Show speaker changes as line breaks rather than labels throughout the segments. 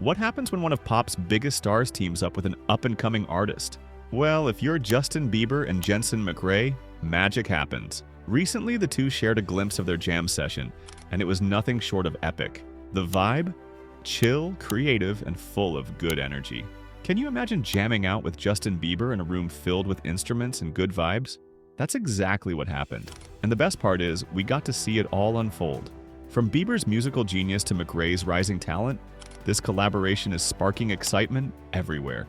What happens when one of pop's biggest stars teams up with an up-and-coming artist? Well, if you're Justin Bieber and Jensen McRae, magic happens. Recently, the two shared a glimpse of their jam session, and it was nothing short of epic. The vibe? Chill, creative, and full of good energy. Can you imagine jamming out with Justin Bieber in a room filled with instruments and good vibes? That's exactly what happened. And the best part is, we got to see it all unfold. From Bieber's musical genius to McRae's rising talent, this collaboration is sparking excitement everywhere.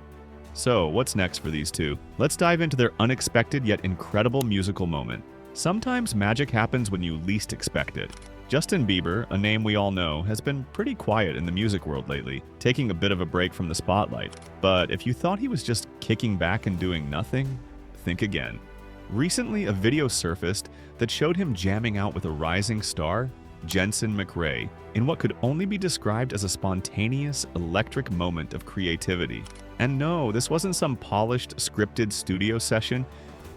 So, what's next for these two? Let's dive into their unexpected yet incredible musical moment. Sometimes magic happens when you least expect it. Justin Bieber, a name we all know, has been pretty quiet in the music world lately, taking a bit of a break from the spotlight. But if you thought he was just kicking back and doing nothing, think again. Recently, a video surfaced that showed him jamming out with a rising star, Jensen McRae, in what could only be described as a spontaneous, electric moment of creativity. And no, this wasn't some polished, scripted studio session.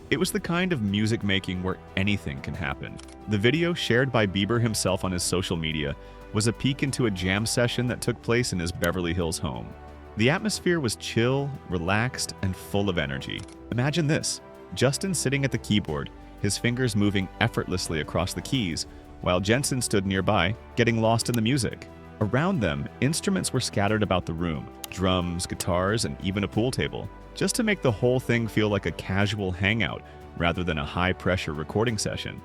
It was the kind of music making where anything can happen. The video, shared by Bieber himself on his social media, was a peek into a jam session that took place in his Beverly Hills home. The atmosphere was chill, relaxed, and full of energy. Imagine this: Justin sitting at the keyboard, his fingers moving effortlessly across the keys, while Jensen stood nearby, getting lost in the music. Around them, instruments were scattered about the room: drums, guitars, and even a pool table, just to make the whole thing feel like a casual hangout rather than a high-pressure recording session.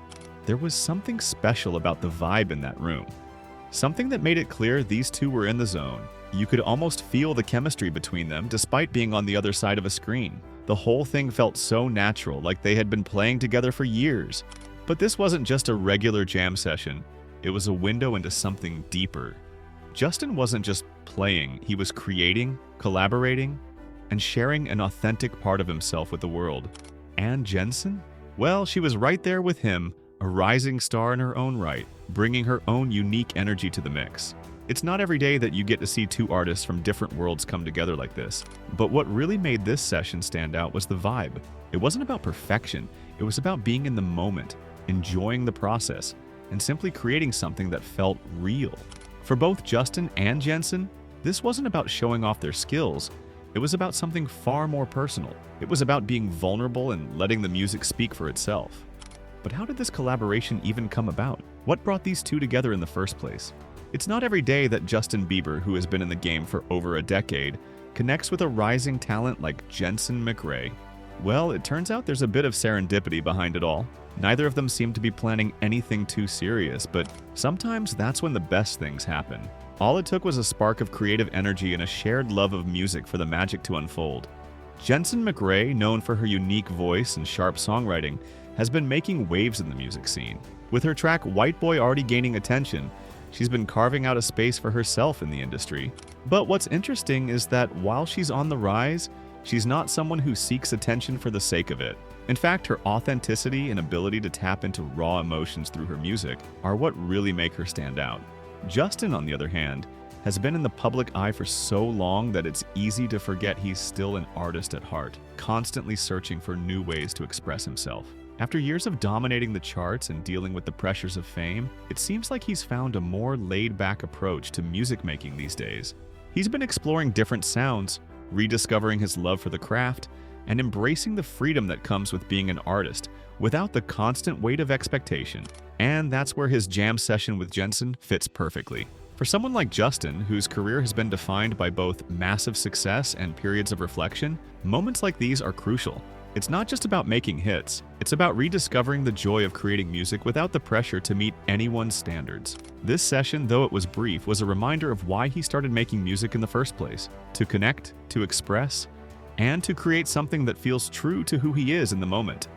There was something special about the vibe in that room. Something that made it clear these two were in the zone. You could almost feel the chemistry between them despite being on the other side of a screen. The whole thing felt so natural, like they had been playing together for years. But this wasn't just a regular jam session. It was a window into something deeper. Justin wasn't just playing, he was creating, collaborating, and sharing an authentic part of himself with the world. And Jensen? Well, she was right there with him, a rising star in her own right, bringing her own unique energy to the mix. It's not every day that you get to see two artists from different worlds come together like this. But what really made this session stand out was the vibe. It wasn't about perfection, it was about being in the moment, enjoying the process, and simply creating something that felt real. For both Justin and Jensen, this wasn't about showing off their skills. It was about something far more personal. It was about being vulnerable and letting the music speak for itself. But how did this collaboration even come about? What brought these two together in the first place? It's not every day that Justin Bieber, who has been in the game for over a decade, connects with a rising talent like Jensen McRae. Well, it turns out there's a bit of serendipity behind it all. Neither of them seem to be planning anything too serious, but sometimes that's when the best things happen. All it took was a spark of creative energy and a shared love of music for the magic to unfold. Jensen McRae, known for her unique voice and sharp songwriting, has been making waves in the music scene. With her track White Boy already gaining attention, she's been carving out a space for herself in the industry. But what's interesting is that while she's on the rise, she's not someone who seeks attention for the sake of it. In fact, her authenticity and ability to tap into raw emotions through her music are what really make her stand out. Justin, on the other hand, has been in the public eye for so long that it's easy to forget he's still an artist at heart, constantly searching for new ways to express himself. After years of dominating the charts and dealing with the pressures of fame, it seems like he's found a more laid-back approach to music making these days. He's been exploring different sounds, rediscovering his love for the craft, and embracing the freedom that comes with being an artist without the constant weight of expectation. And that's where his jam session with Jensen fits perfectly. For someone like Justin, whose career has been defined by both massive success and periods of reflection, moments like these are crucial. It's not just about making hits, it's about rediscovering the joy of creating music without the pressure to meet anyone's standards. This session, though it was brief, was a reminder of why he started making music in the first place: to connect, to express, and to create something that feels true to who he is in the moment.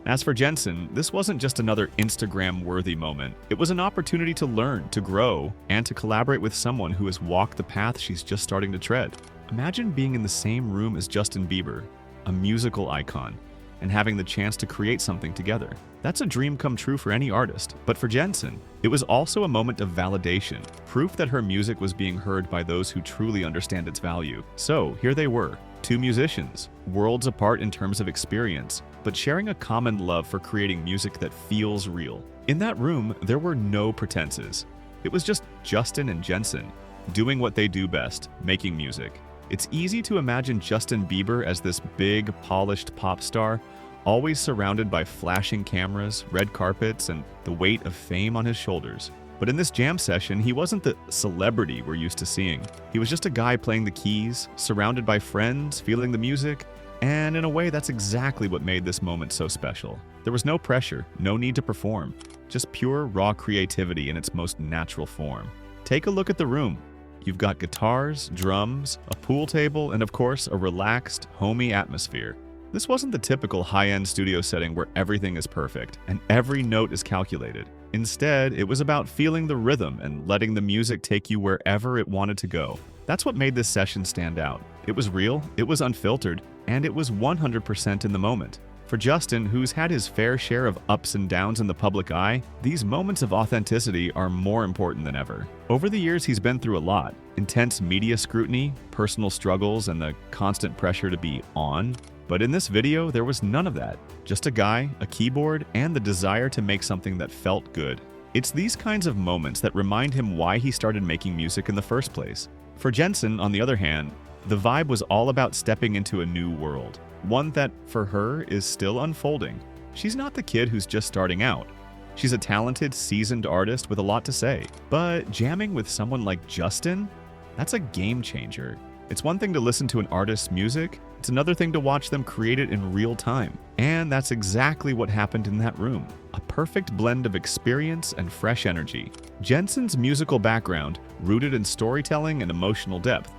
As for Jensen, this wasn't just another Instagram-worthy moment. It was an opportunity to learn, to grow, and to collaborate with someone who has walked the path she's just starting to tread. Imagine being in the same room as Justin Bieber, a musical icon, and having the chance to create something together. That's a dream come true for any artist. But for Jensen, it was also a moment of validation, proof that her music was being heard by those who truly understand its value. So here they were, two musicians, worlds apart in terms of experience, but sharing a common love for creating music that feels real. In that room, there were no pretenses. It was just Justin and Jensen, doing what they do best, making music. It's easy to imagine Justin Bieber as this big, polished pop star, always surrounded by flashing cameras, red carpets, and the weight of fame on his shoulders. But in this jam session, he wasn't the celebrity we're used to seeing. He was just a guy playing the keys, surrounded by friends, feeling the music, and in a way, that's exactly what made this moment so special. There was no pressure, no need to perform, just pure, raw creativity in its most natural form. Take a look at the room. You've got guitars, drums, a pool table, and of course, a relaxed, homey atmosphere. This wasn't the typical high-end studio setting where everything is perfect and every note is calculated. Instead, it was about feeling the rhythm and letting the music take you wherever it wanted to go. That's what made this session stand out. It was real, it was unfiltered, and it was 100% in the moment. For Justin, who's had his fair share of ups and downs in the public eye, these moments of authenticity are more important than ever. Over the years, he's been through a lot: intense media scrutiny, personal struggles, and the constant pressure to be on. But in this video, there was none of that. Just a guy, a keyboard, and the desire to make something that felt good. It's these kinds of moments that remind him why he started making music in the first place. For Jensen, on the other hand, the vibe was all about stepping into a new world. One that, for her, is still unfolding. She's not the kid who's just starting out. She's a talented, seasoned artist with a lot to say. But jamming with someone like Justin? That's a game changer. It's one thing to listen to an artist's music, it's another thing to watch them create it in real time. And that's exactly what happened in that room. A perfect blend of experience and fresh energy. Jensen's musical background, rooted in storytelling and emotional depth,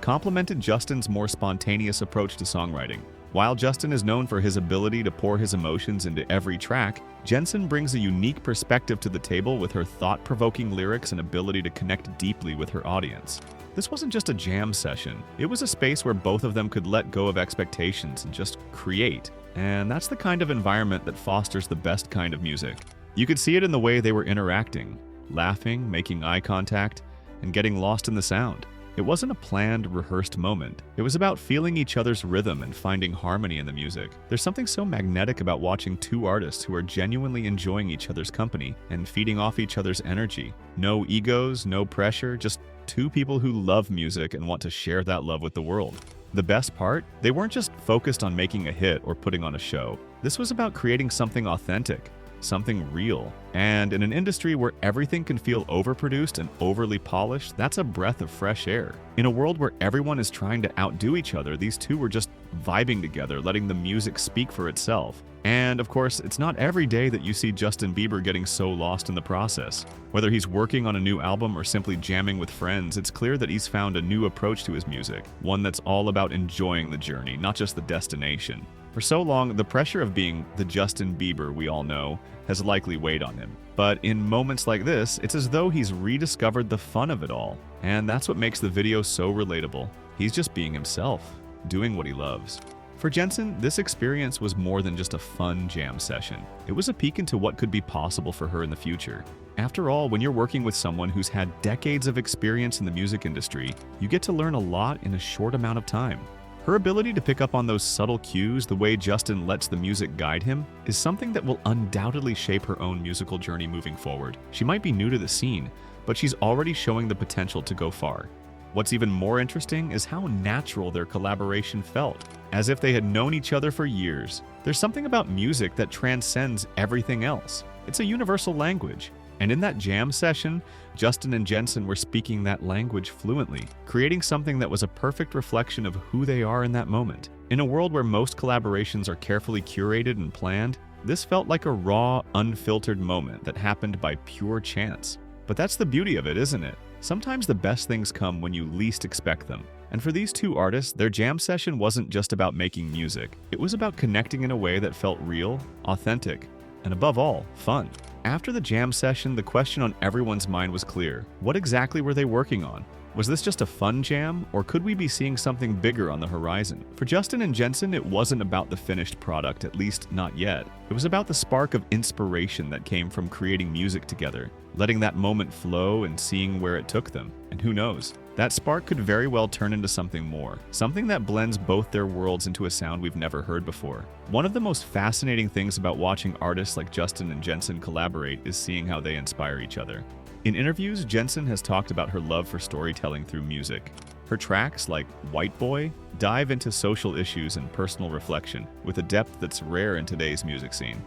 complemented Justin's more spontaneous approach to songwriting. While Justin is known for his ability to pour his emotions into every track, Jensen brings a unique perspective to the table with her thought-provoking lyrics and ability to connect deeply with her audience. This wasn't just a jam session, it was a space where both of them could let go of expectations and just create. And that's the kind of environment that fosters the best kind of music. You could see it in the way they were interacting, laughing, making eye contact, and getting lost in the sound. It wasn't a planned, rehearsed moment. It was about feeling each other's rhythm and finding harmony in the music. There's something so magnetic about watching two artists who are genuinely enjoying each other's company and feeding off each other's energy. No egos, no pressure, just two people who love music and want to share that love with the world. The best part? They weren't just focused on making a hit or putting on a show. This was about creating something authentic, something real. And in an industry where everything can feel overproduced and overly polished, that's a breath of fresh air. In a world where everyone is trying to outdo each other, these two were just vibing together, letting the music speak for itself. And of course, it's not every day that you see Justin Bieber getting so lost in the process. Whether he's working on a new album or simply jamming with friends, it's clear that he's found a new approach to his music, one that's all about enjoying the journey, not just the destination. For so long, the pressure of being the Justin Bieber we all know has likely weighed on him. But in moments like this, it's as though he's rediscovered the fun of it all. And that's what makes the video so relatable. He's just being himself, doing what he loves. For Jensen, this experience was more than just a fun jam session. It was a peek into what could be possible for her in the future. After all, when you're working with someone who's had decades of experience in the music industry, you get to learn a lot in a short amount of time. Her ability to pick up on those subtle cues, the way Justin lets the music guide him, is something that will undoubtedly shape her own musical journey moving forward. She might be new to the scene, but she's already showing the potential to go far. What's even more interesting is how natural their collaboration felt, as if they had known each other for years. There's something about music that transcends everything else. It's a universal language. And in that jam session, Justin and Jensen were speaking that language fluently, creating something that was a perfect reflection of who they are in that moment. In a world where most collaborations are carefully curated and planned, this felt like a raw, unfiltered moment that happened by pure chance. But that's the beauty of it, isn't it? Sometimes the best things come when you least expect them. And for these two artists, their jam session wasn't just about making music. It was about connecting in a way that felt real, authentic, and above all, fun. After the jam session, the question on everyone's mind was clear. What exactly were they working on? Was this just a fun jam, or could we be seeing something bigger on the horizon? For Justin and Jensen, it wasn't about the finished product, at least not yet. It was about the spark of inspiration that came from creating music together, letting that moment flow and seeing where it took them. And who knows? That spark could very well turn into something more, something that blends both their worlds into a sound we've never heard before. One of the most fascinating things about watching artists like Justin and Jensen collaborate is seeing how they inspire each other. In interviews, Jensen has talked about her love for storytelling through music. Her tracks, like White Boy, dive into social issues and personal reflection with a depth that's rare in today's music scene.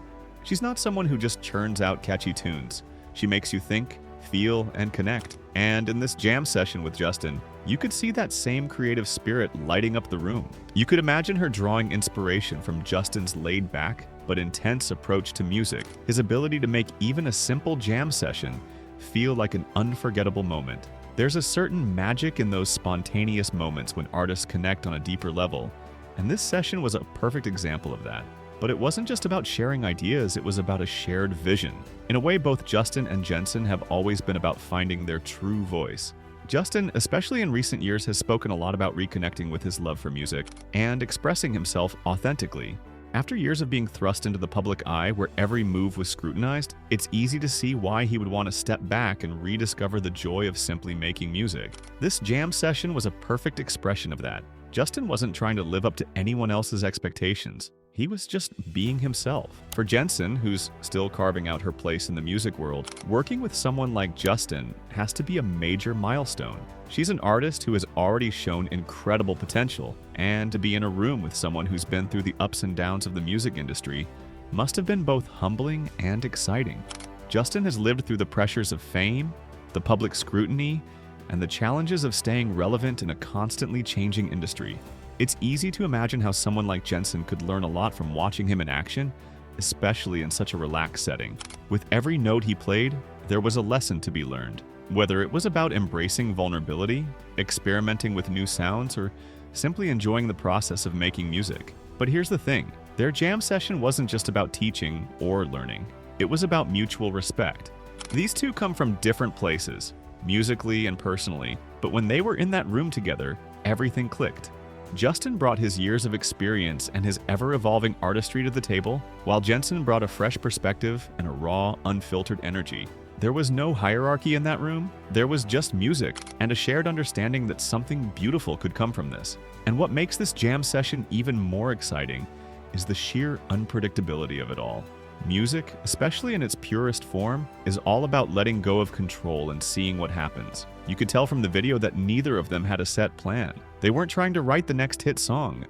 She's not someone who just churns out catchy tunes. She makes you think, feel, and connect. And in this jam session with Justin, you could see that same creative spirit lighting up the room. You could imagine her drawing inspiration from Justin's laid-back but intense approach to music, his ability to make even a simple jam session feel like an unforgettable moment. There's a certain magic in those spontaneous moments when artists connect on a deeper level, and this session was a perfect example of that. But it wasn't just about sharing ideas, it was about a shared vision. In a way, both Justin and Jensen have always been about finding their true voice. Justin, especially in recent years, has spoken a lot about reconnecting with his love for music and expressing himself authentically. After years of being thrust into the public eye where every move was scrutinized, it's easy to see why he would want to step back and rediscover the joy of simply making music. This jam session was a perfect expression of that. Justin wasn't trying to live up to anyone else's expectations. He was just being himself. For Jensen, who's still carving out her place in the music world, working with someone like Justin has to be a major milestone. She's an artist who has already shown incredible potential, and to be in a room with someone who's been through the ups and downs of the music industry must have been both humbling and exciting. Justin has lived through the pressures of fame, the public scrutiny, and the challenges of staying relevant in a constantly changing industry. It's easy to imagine how someone like Jensen could learn a lot from watching him in action, especially in such a relaxed setting. With every note he played, there was a lesson to be learned. Whether it was about embracing vulnerability, experimenting with new sounds, or simply enjoying the process of making music. But here's the thing, their jam session wasn't just about teaching or learning. It was about mutual respect. These two come from different places, musically and personally, but when they were in that room together, everything clicked. Justin brought his years of experience and his ever-evolving artistry to the table, while Jensen brought a fresh perspective and a raw, unfiltered energy. There was no hierarchy in that room. There was just music and a shared understanding that something beautiful could come from this. And what makes this jam session even more exciting is the sheer unpredictability of it all. Music, especially in its purest form, is all about letting go of control and seeing what happens. You could tell from the video that neither of them had a set plan. They weren't trying to write the next hit song.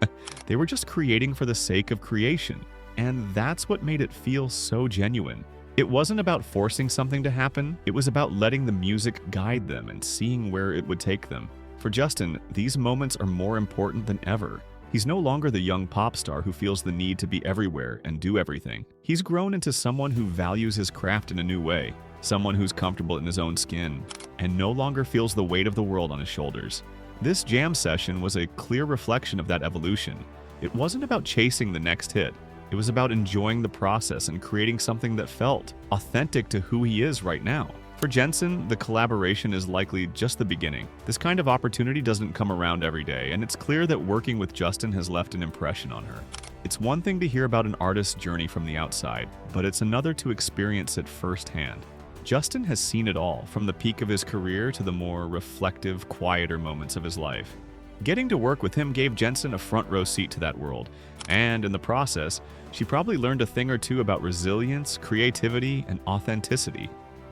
They were just creating for the sake of creation. And that's what made it feel so genuine. It wasn't about forcing something to happen. It was about letting the music guide them and seeing where it would take them. For Justin, these moments are more important than ever. He's no longer the young pop star who feels the need to be everywhere and do everything. He's grown into someone who values his craft in a new way, someone who's comfortable in his own skin, and no longer feels the weight of the world on his shoulders. This jam session was a clear reflection of that evolution. It wasn't about chasing the next hit. It was about enjoying the process and creating something that felt authentic to who he is right now. For Jensen, the collaboration is likely just the beginning. This kind of opportunity doesn't come around every day, and it's clear that working with Justin has left an impression on her. It's one thing to hear about an artist's journey from the outside, but it's another to experience it firsthand. Justin has seen it all, from the peak of his career to the more reflective, quieter moments of his life. Getting to work with him gave Jensen a front row seat to that world, and in the process, she probably learned a thing or two about resilience, creativity, and authenticity.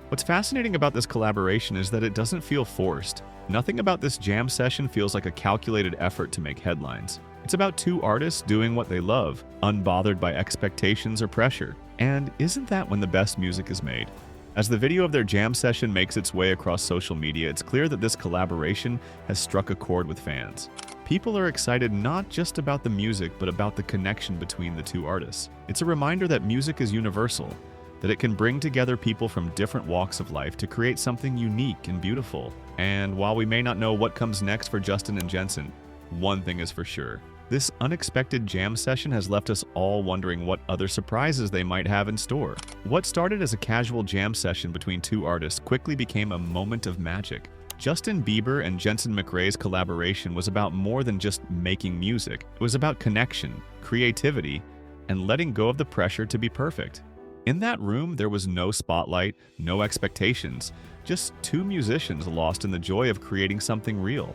What's fascinating about this collaboration is that it doesn't feel forced. Nothing about this jam session feels like a calculated effort to make headlines. It's about two artists doing what they love, unbothered by expectations or pressure. And isn't that when the best music is made? As the video of their jam session makes its way across social media, it's clear that this collaboration has struck a chord with fans. People are excited not just about the music, but about the connection between the two artists. It's a reminder that music is universal, that it can bring together people from different walks of life to create something unique and beautiful. And while we may not know what comes next for Justin and Jensen, one thing is for sure. This unexpected jam session has left us all wondering what other surprises they might have in store. What started as a casual jam session between two artists quickly became a moment of magic. Justin Bieber and Jensen McRae's collaboration was about more than just making music. It was about connection, creativity, and letting go of the pressure to be perfect. In that room, there was no spotlight, no expectations, just two musicians lost in the joy of creating something real.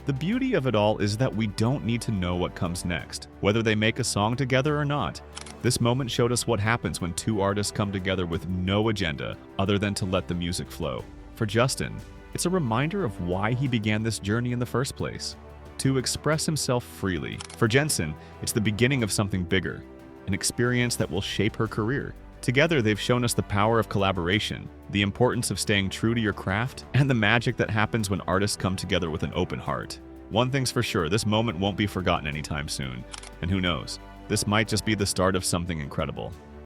The beauty of it all is that we don't need to know what comes next, whether they make a song together or not. This moment showed us what happens when two artists come together with no agenda other than to let the music flow. For Justin, it's a reminder of why he began this journey in the first place, to express himself freely. For Jensen, it's the beginning of something bigger, an experience that will shape her career. Together, they've shown us the power of collaboration, the importance of staying true to your craft, and the magic that happens when artists come together with an open heart. One thing's for sure, this moment won't be forgotten anytime soon. And who knows, this might just be the start of something incredible.